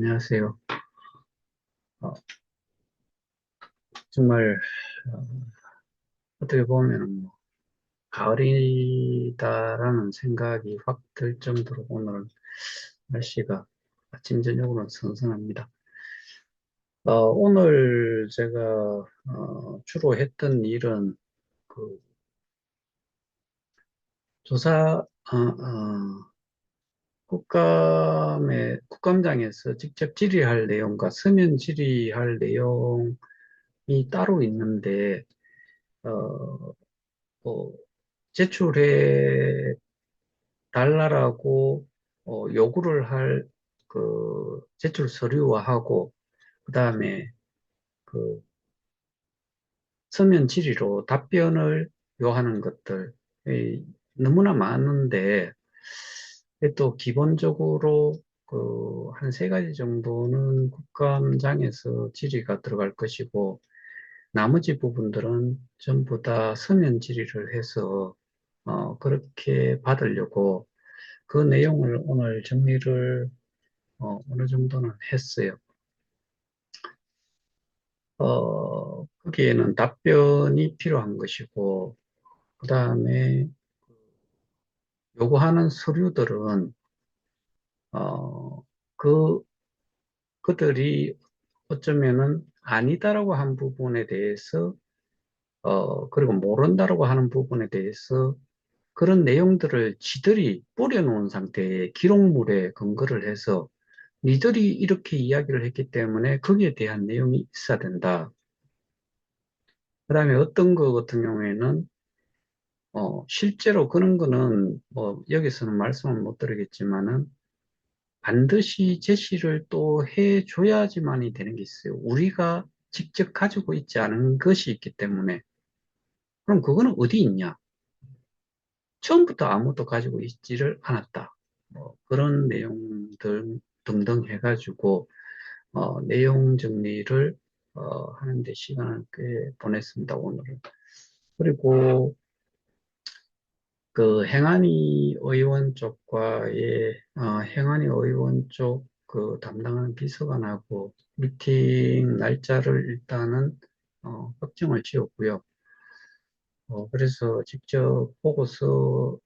안녕하세요. 어, 정말 어, 어떻게 보면 가을이다라는 생각이 확 들 정도로 오늘 날씨가 아침 저녁으로 선선합니다. 오늘 제가 주로 했던 일은 그 조사 국감장에서 직접 질의할 내용과 서면 질의할 내용이 따로 있는데 어, 뭐 제출해 달라라고 요구를 할 그 제출 서류화하고 그다음에 그 서면 질의로 답변을 요하는 것들 너무나 많은데 또 기본적으로 그 한 세 가지 정도는 국감장에서 질의가 들어갈 것이고 나머지 부분들은 전부 다 서면 질의를 해서 그렇게 받으려고 그 내용을 오늘 정리를 어느 정도는 했어요. 거기에는 답변이 필요한 것이고, 그 다음에 요구하는 서류들은, 어, 그, 그들이 어쩌면은 아니다라고 한 부분에 대해서, 그리고 모른다라고 하는 부분에 대해서 그런 내용들을 지들이 뿌려놓은 상태의 기록물에 근거를 해서 니들이 이렇게 이야기를 했기 때문에 거기에 대한 내용이 있어야 된다. 그 다음에 어떤 거 같은 경우에는, 실제로 그런 거는, 뭐, 여기서는 말씀을 못 드리겠지만은, 반드시 제시를 또 해줘야지만이 되는 게 있어요. 우리가 직접 가지고 있지 않은 것이 있기 때문에. 그럼 그거는 어디 있냐? 처음부터 아무것도 가지고 있지를 않았다. 뭐, 그런 내용들 등등 해가지고, 내용 정리를, 하는데 시간을 꽤 보냈습니다, 오늘은. 그리고, 그 행안위 의원 쪽과의 행안위 의원 쪽 그 담당하는 비서관하고 미팅 날짜를 일단은 확정을 지었고요. 그래서 직접 보고서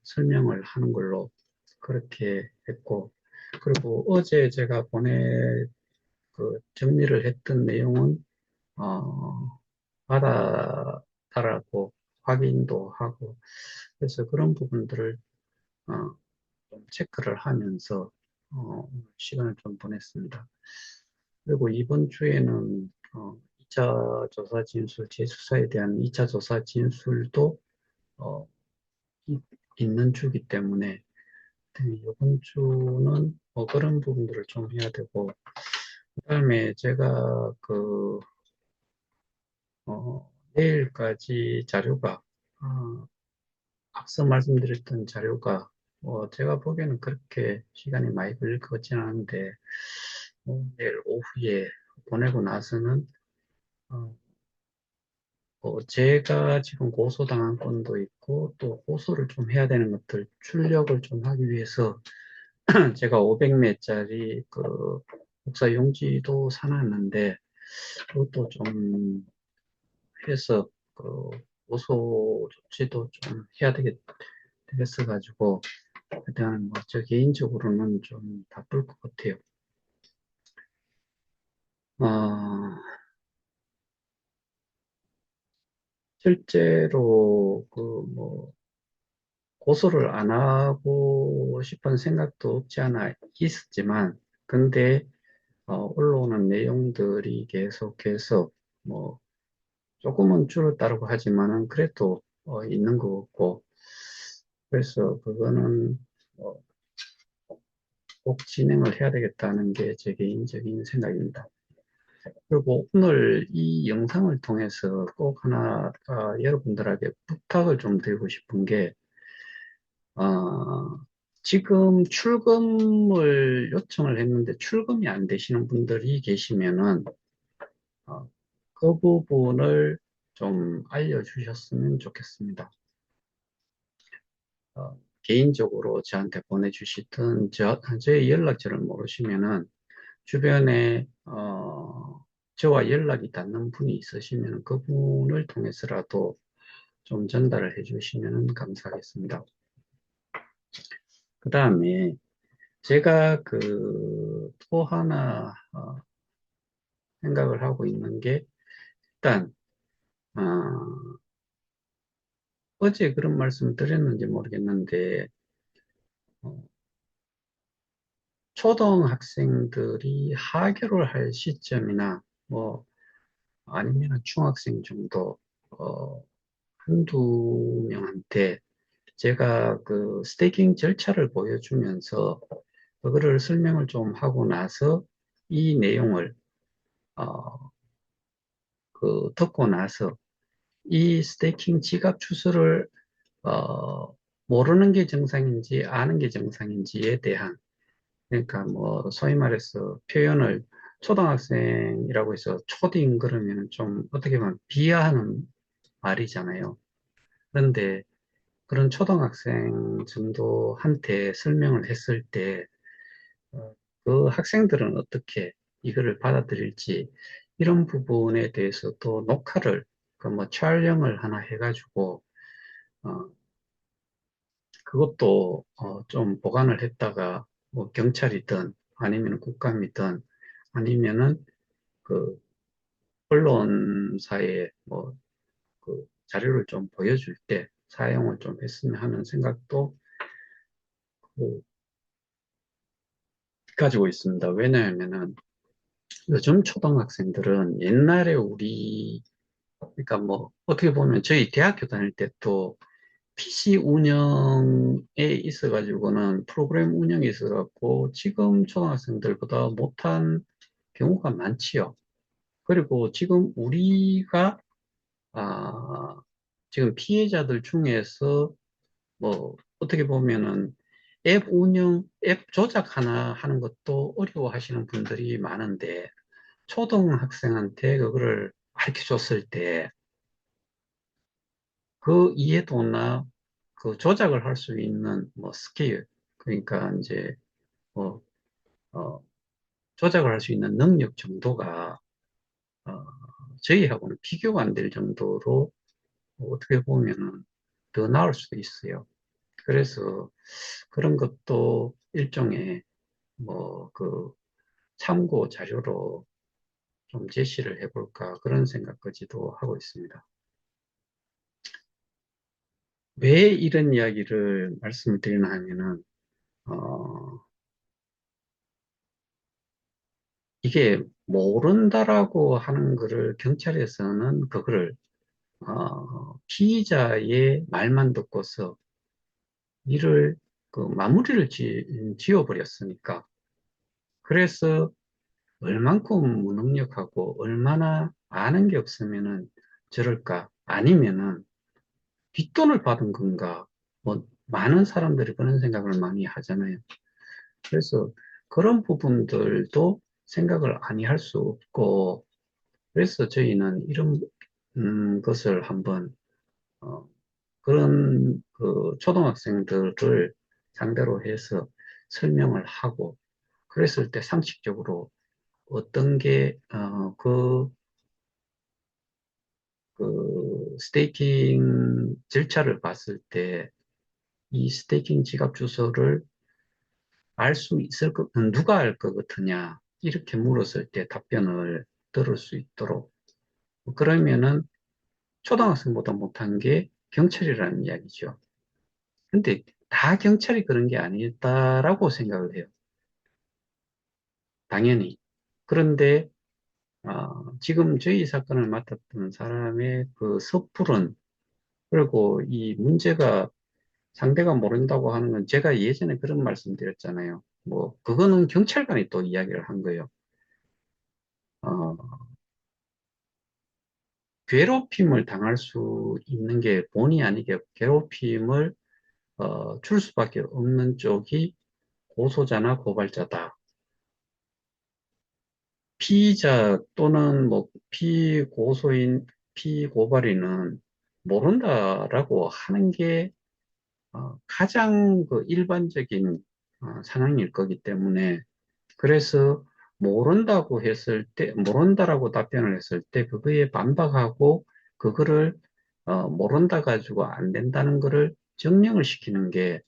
설명을 하는 걸로 그렇게 했고, 그리고 어제 제가 그 정리를 했던 내용은 받았다라고 확인도 하고, 그래서 그런 부분들을 어, 좀 체크를 하면서 시간을 좀 보냈습니다. 그리고 이번 주에는 2차 조사 진술, 재수사에 대한 2차 조사 진술도 어, 이- 있는 주기 때문에 이번 주는 그런 부분들을 좀 해야 되고, 그다음에 제가 내일까지 자료가 앞서 말씀드렸던 자료가 제가 보기에는 그렇게 시간이 많이 걸릴 것 같지는 않은데 내일 오후에 보내고 나서는 어, 제가 지금 고소당한 건도 있고 또 고소를 좀 해야 되는 것들 출력을 좀 하기 위해서 제가 500매짜리 그 복사 용지도 사놨는데 그것도 좀 해서 그 고소 조치도 좀 해야 되겠어 가지고 일단 뭐저 개인적으로는 좀 바쁠 것 같아요. 어, 실제로 그 뭐 고소를 안 하고 싶은 생각도 없지 않아 있었지만, 근데 올라오는 내용들이 계속해서 뭐 조금은 줄었다고 하지만은 그래도 있는 것 같고, 그래서 그거는 어, 꼭 진행을 해야 되겠다는 게 제 개인적인 생각입니다. 그리고 오늘 이 영상을 통해서 꼭 하나 여러분들에게 부탁을 좀 드리고 싶은 게 지금 출금을 요청을 했는데 출금이 안 되시는 분들이 계시면은 어, 그 부분을 좀 알려주셨으면 좋겠습니다. 개인적으로 저한테 보내주시든 저의 연락처를 모르시면은 주변에 저와 연락이 닿는 분이 있으시면 그분을 통해서라도 좀 전달을 해주시면 감사하겠습니다. 그 다음에 제가 또 하나 생각을 하고 있는 게 일단 어, 어제 그런 말씀 드렸는지 모르겠는데 어, 초등학생들이 하교를 할 시점이나 뭐 아니면 중학생 정도 한두 명한테 제가 그 스테이킹 절차를 보여주면서 그거를 설명을 좀 하고 나서 이 내용을 어, 듣고 나서 이 스테이킹 지갑 주소를 모르는 게 정상인지 아는 게 정상인지에 대한 그러니까 뭐 소위 말해서 표현을 초등학생이라고 해서 초딩 그러면 좀 어떻게 보면 비하하는 말이잖아요. 그런데 그런 초등학생 정도한테 설명을 했을 때, 그 학생들은 어떻게 이거를 받아들일지, 이런 부분에 대해서도 녹화를, 그뭐 촬영을 하나 해가지고, 어, 그것도 좀 보관을 했다가, 뭐 경찰이든 아니면 국감이든 아니면은 그 언론사에 뭐 그 자료를 좀 보여줄 때 사용을 좀 했으면 하는 생각도 그 가지고 있습니다. 왜냐하면은 요즘 초등학생들은 옛날에 그러니까 뭐 어떻게 보면 저희 대학교 다닐 때 또 PC 운영에 있어가지고는 프로그램 운영에 있어갖고 지금 초등학생들보다 못한 경우가 많지요. 그리고 지금 우리가 아, 지금 피해자들 중에서 뭐 어떻게 보면은 앱 조작 하나 하는 것도 어려워하시는 분들이 많은데 초등학생한테 그거를 가르쳐 줬을 때 그 이해도나 그 조작을 할 수 있는 뭐 스킬, 그러니까 이제 뭐, 어, 조작을 할 수 있는 능력 정도가 어, 저희하고는 비교가 안 될 정도로 어떻게 보면은 더 나을 수도 있어요. 그래서 그런 것도 일종의 뭐 그 참고 자료로 좀 제시를 해볼까 그런 생각까지도 하고 있습니다. 왜 이런 이야기를 말씀을 드리나 하면은 어, 이게 모른다라고 하는 거를 경찰에서는 그거를 피의자의 말만 듣고서 이를 마무리를 지어버렸으니까 그래서 얼만큼 무능력하고 얼마나 아는 게 없으면은 저럴까 아니면은 뒷돈을 받은 건가 뭐 많은 사람들이 그런 생각을 많이 하잖아요. 그래서 그런 부분들도 생각을 아니 할 수 없고 그래서 저희는 이런 것을 한번 어, 그런 그 초등학생들을 상대로 해서 설명을 하고 그랬을 때 상식적으로 어떤 게 스테이킹 절차를 봤을 때 이 스테이킹 지갑 주소를 알 수 있을 누가 알 것 같으냐 이렇게 물었을 때 답변을 들을 수 있도록 그러면은 초등학생보다 못한 게 경찰이라는 이야기죠. 근데 다 경찰이 그런 게 아니다라고 생각을 해요. 당연히. 그런데 지금 저희 사건을 맡았던 사람의 그 섣부른 그리고 이 문제가 상대가 모른다고 하는 건 제가 예전에 그런 말씀 드렸잖아요. 뭐 그거는 경찰관이 또 이야기를 한 거예요. 어, 괴롭힘을 당할 수 있는 게 본의 아니게 괴롭힘을 줄 수밖에 없는 쪽이 고소자나 고발자다. 피의자 또는 뭐 피고발인은 모른다라고 하는 게 가장 그 일반적인 상황일 거기 때문에 그래서 모른다고 했을 때, 모른다라고 답변을 했을 때, 그거에 반박하고, 그거를, 모른다 가지고 안 된다는 거를 증명을 시키는 게,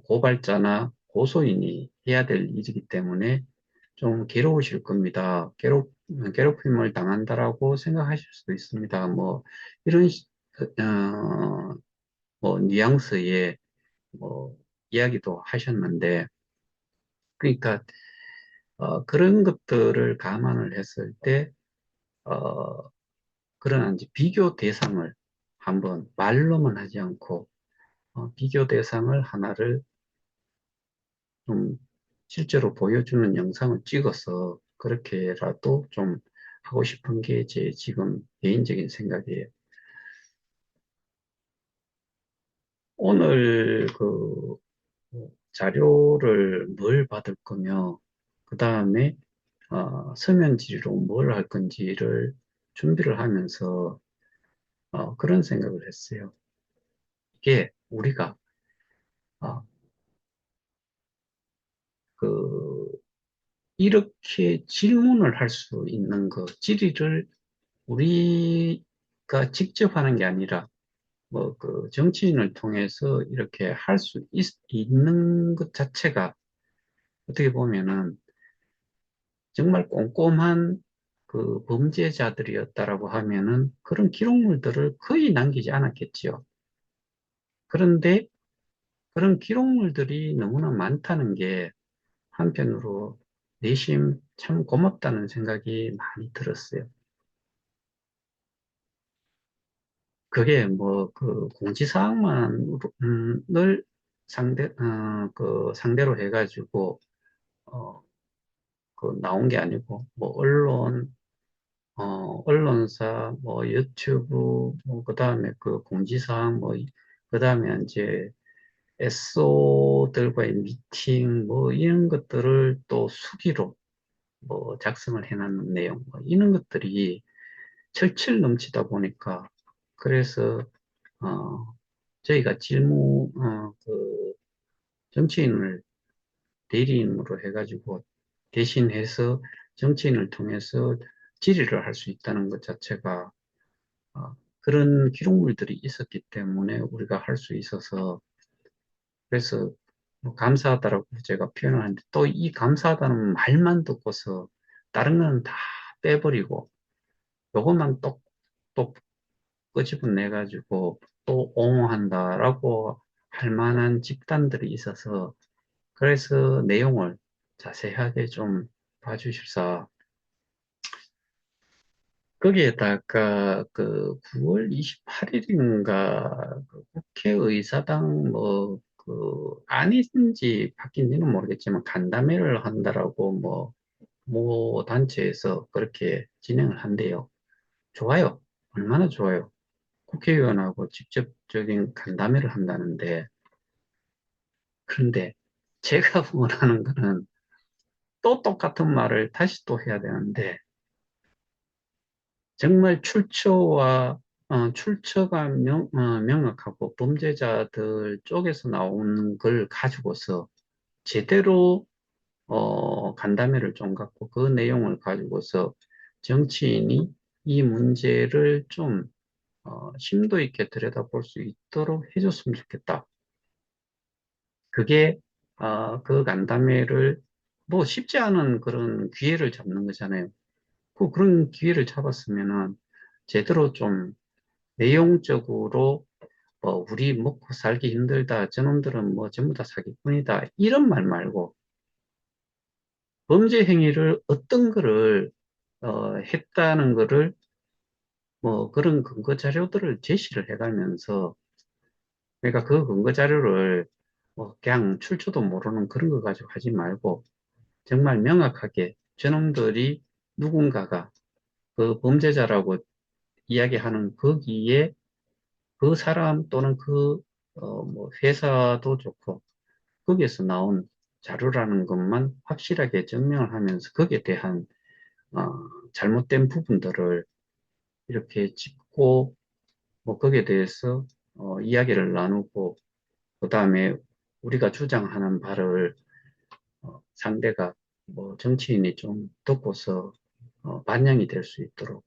고발자나 고소인이 해야 될 일이기 때문에 좀 괴로우실 겁니다. 괴롭힘을 당한다라고 생각하실 수도 있습니다. 뭐, 이런, 뭐, 뉘앙스의, 뭐, 이야기도 하셨는데, 그러니까, 그런 것들을 감안을 했을 때, 어, 그러나 이제 비교 대상을 한번 말로만 하지 않고, 비교 대상을 하나를 좀 실제로 보여주는 영상을 찍어서 그렇게라도 좀 하고 싶은 게 제 지금 개인적인 생각이에요. 오늘 그 자료를 뭘 받을 거며, 그 다음에 서면 지리로 뭘 할 건지를 준비를 하면서 그런 생각을 했어요. 이게 우리가 어, 그 이렇게 질문을 할 수 있는 거, 질의를 우리가 직접 하는 게 아니라 뭐 그 정치인을 통해서 이렇게 할 수 있는 것 자체가 어떻게 보면은 정말 꼼꼼한 그 범죄자들이었다라고 하면은 그런 기록물들을 거의 남기지 않았겠지요. 그런데 그런 기록물들이 너무나 많다는 게 한편으로 내심 참 고맙다는 생각이 많이 들었어요. 그게 뭐 그 공지사항만을 상대로 해가지고 어, 그 나온 게 아니고 뭐 언론사 뭐 유튜브 뭐 그다음에 그 공지사항 뭐 그다음에 이제 SO들과의 미팅 뭐 이런 것들을 또 수기로 뭐 작성을 해놨는 내용 뭐 이런 것들이 철철 넘치다 보니까 그래서 어, 저희가 그 정치인을 대리인으로 해가지고 대신해서 정치인을 통해서 질의를 할 수 있다는 것 자체가 그런 기록물들이 있었기 때문에 우리가 할 수 있어서 그래서 뭐 감사하다라고 제가 표현을 하는데 또 이 감사하다는 말만 듣고서 다른 건 다 빼버리고 요것만 또 끄집어내가지고 또 옹호한다라고 할 만한 집단들이 있어서 그래서 내용을 자세하게 좀 봐주십사. 거기에다가 그 9월 28일인가 국회의사당 뭐 그 아닌지 바뀐지는 모르겠지만 간담회를 한다라고 뭐 단체에서 그렇게 진행을 한대요. 좋아요. 얼마나 좋아요. 국회의원하고 직접적인 간담회를 한다는데 그런데 제가 원하는 거는 또 똑같은 말을 다시 또 해야 되는데 정말 출처가 명확하고 범죄자들 쪽에서 나오는 걸 가지고서 제대로 간담회를 좀 갖고 그 내용을 가지고서 정치인이 이 문제를 좀 심도 있게 들여다볼 수 있도록 해줬으면 좋겠다. 그게 그 간담회를 뭐 쉽지 않은 그런 기회를 잡는 거잖아요. 그런 기회를 잡았으면은 제대로 좀 내용적으로 우리 먹고 살기 힘들다. 저놈들은 뭐 전부 다 사기꾼이다. 이런 말 말고 범죄 행위를 어떤 거를 했다는 거를 뭐 그런 근거 자료들을 제시를 해가면서 그러니까 그 근거 자료를 뭐 그냥 출처도 모르는 그런 거 가지고 하지 말고 정말 명확하게 저놈들이 누군가가 그 범죄자라고 이야기하는 거기에 그 사람 또는 뭐 회사도 좋고, 거기에서 나온 자료라는 것만 확실하게 증명을 하면서 거기에 대한, 어, 잘못된 부분들을 이렇게 짚고, 뭐 거기에 대해서, 이야기를 나누고, 그 다음에 우리가 주장하는 바를, 상대가 뭐 정치인이 좀 듣고서 반영이 될 수 있도록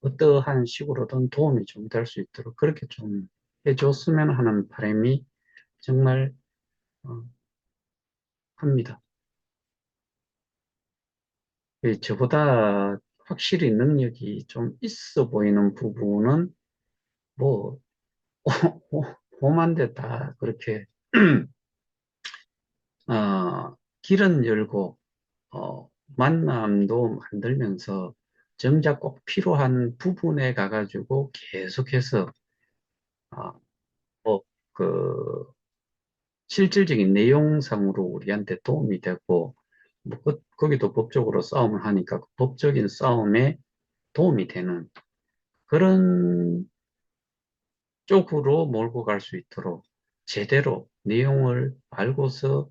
어떠한 식으로든 도움이 좀 될 수 있도록 그렇게 좀 해줬으면 하는 바람이 정말 어, 합니다. 저보다 확실히 능력이 좀 있어 보이는 부분은 뭐 험한데 다 그렇게 길은 열고 만남도 만들면서 정작 꼭 필요한 부분에 가가지고 계속해서 어, 뭐, 그 실질적인 내용상으로 우리한테 도움이 되고 뭐 거기도 법적으로 싸움을 하니까 그 법적인 싸움에 도움이 되는 그런 쪽으로 몰고 갈 수 있도록 제대로 내용을 알고서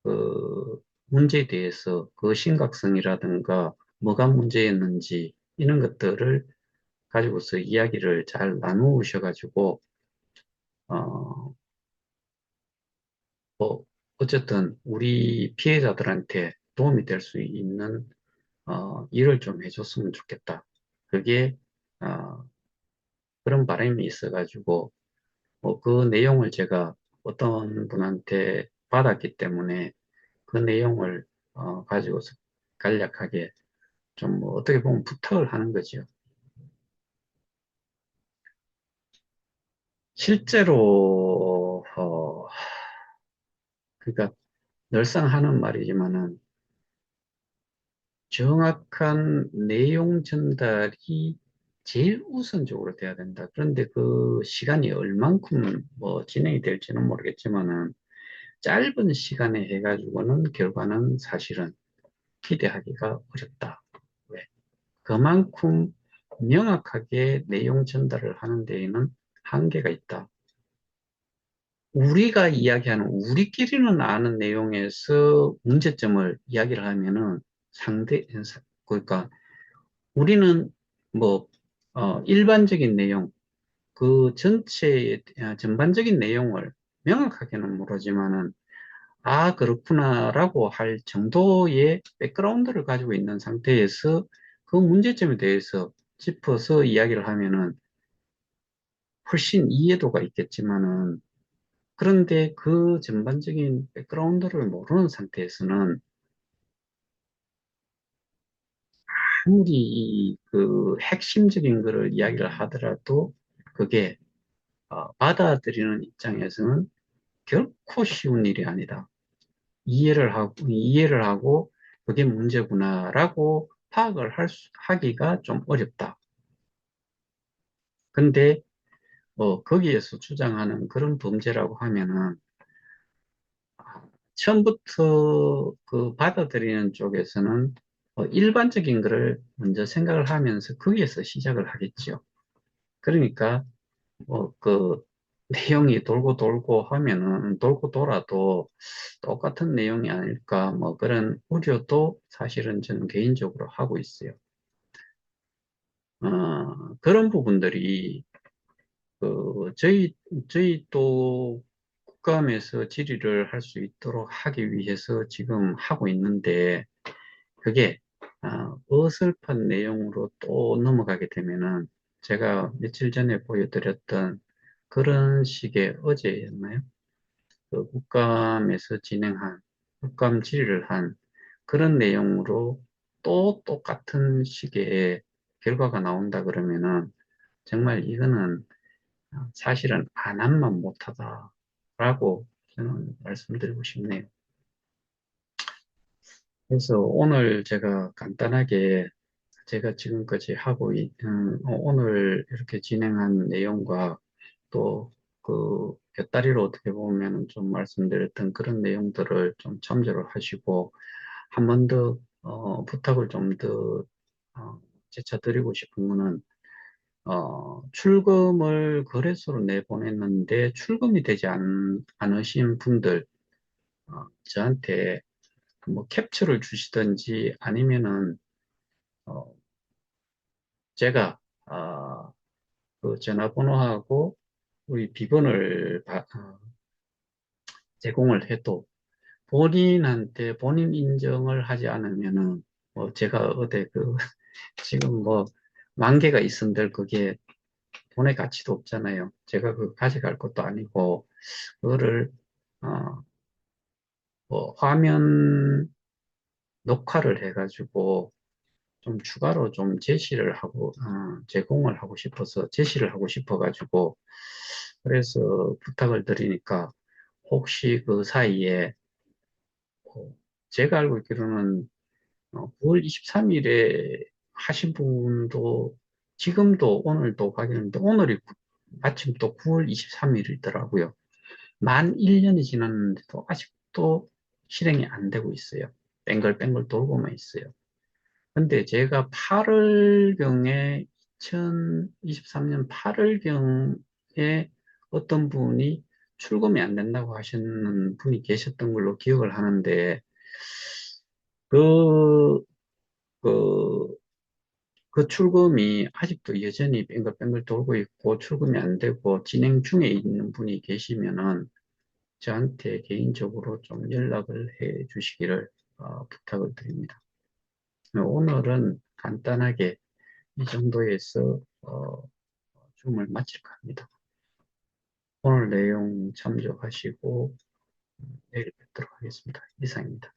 그 문제에 대해서 그 심각성이라든가 뭐가 문제였는지 이런 것들을 가지고서 이야기를 잘 나누셔가지고 어, 뭐 어쨌든 우리 피해자들한테 도움이 될 수 있는 일을 좀 해줬으면 좋겠다. 그게 어, 그런 바람이 있어가지고 그 내용을 제가 어떤 분한테 받았기 때문에 그 내용을 가지고서 간략하게 좀뭐 어떻게 보면 부탁을 하는 거죠. 실제로 그러니까 늘상 하는 말이지만은 정확한 내용 전달이 제일 우선적으로 돼야 된다. 그런데 그 시간이 얼만큼 뭐 진행이 될지는 모르겠지만은 짧은 시간에 해가지고는 결과는 사실은 기대하기가 어렵다. 왜? 그만큼 명확하게 내용 전달을 하는 데에는 한계가 있다. 우리가 이야기하는, 우리끼리는 아는 내용에서 문제점을 이야기를 하면은 그러니까 우리는 뭐, 일반적인 내용, 그 전체의 전반적인 내용을 명확하게는 모르지만은 그렇구나라고 할 정도의 백그라운드를 가지고 있는 상태에서 그 문제점에 대해서 짚어서 이야기를 하면은 훨씬 이해도가 있겠지만은 그런데 그 전반적인 백그라운드를 모르는 상태에서는 아무리 그 핵심적인 거를 이야기를 하더라도 그게 받아들이는 입장에서는 결코 쉬운 일이 아니다. 이해를 하고 그게 문제구나라고 파악을 하기가 좀 어렵다. 근데 거기에서 주장하는 그런 범죄라고 하면은 처음부터 그 받아들이는 쪽에서는 일반적인 거를 먼저 생각을 하면서 거기에서 시작을 하겠죠. 그러니까 그 내용이 돌고 돌고 하면은 돌고 돌아도 똑같은 내용이 아닐까 뭐 그런 우려도 사실은 저는 개인적으로 하고 있어요. 그런 부분들이 저희 또 국감에서 질의를 할 수 있도록 하기 위해서 지금 하고 있는데 그게 어설픈 내용으로 또 넘어가게 되면은 제가 며칠 전에 보여드렸던 그런 식의 어제였나요? 그 국감에서 국감 질의를 한 그런 내용으로 또 똑같은 식의 결과가 나온다 그러면은 정말 이거는 사실은 안 한만 못하다라고 저는 말씀드리고 싶네요. 그래서 오늘 제가 간단하게 제가 지금까지 오늘 이렇게 진행한 내용과 또 그 곁다리로 어떻게 보면 좀 말씀드렸던 그런 내용들을 좀 참조를 하시고 한 번 더 부탁을 좀 더 제쳐드리고 싶은 거는 출금을 거래소로 내보냈는데 출금이 되지 않으신 분들 저한테 뭐 캡처를 주시든지 아니면은 어, 제가 그 전화번호하고 우리 비번을 제공을 해도 본인한테 본인 인정을 하지 않으면은 뭐 제가 어디 그 지금 뭐 만 개가 있은들 그게 돈의 가치도 없잖아요. 제가 그 가져갈 것도 아니고 그거를 어, 뭐 화면 녹화를 해가지고 좀 추가로 좀 제시를 하고 제공을 하고 싶어서 제시를 하고 싶어가지고 그래서 부탁을 드리니까 혹시 그 사이에 제가 알고 있기로는 9월 23일에 하신 분도 지금도 오늘도 확인했는데 오늘이 마침 또 9월 23일이더라고요. 만 1년이 지났는데도 아직도 실행이 안 되고 있어요. 뱅글뱅글 돌고만 있어요. 근데 제가 8월경에 2023년 8월경에 어떤 분이 출금이 안 된다고 하시는 분이 계셨던 걸로 기억을 하는데 그, 그, 그 출금이 아직도 여전히 뱅글뱅글 돌고 있고 출금이 안 되고 진행 중에 있는 분이 계시면은 저한테 개인적으로 좀 연락을 해 주시기를 부탁을 드립니다. 오늘은 간단하게 이 정도에서 줌을 마칠까 합니다. 오늘 내용 참조하시고 내일 뵙도록 하겠습니다. 이상입니다.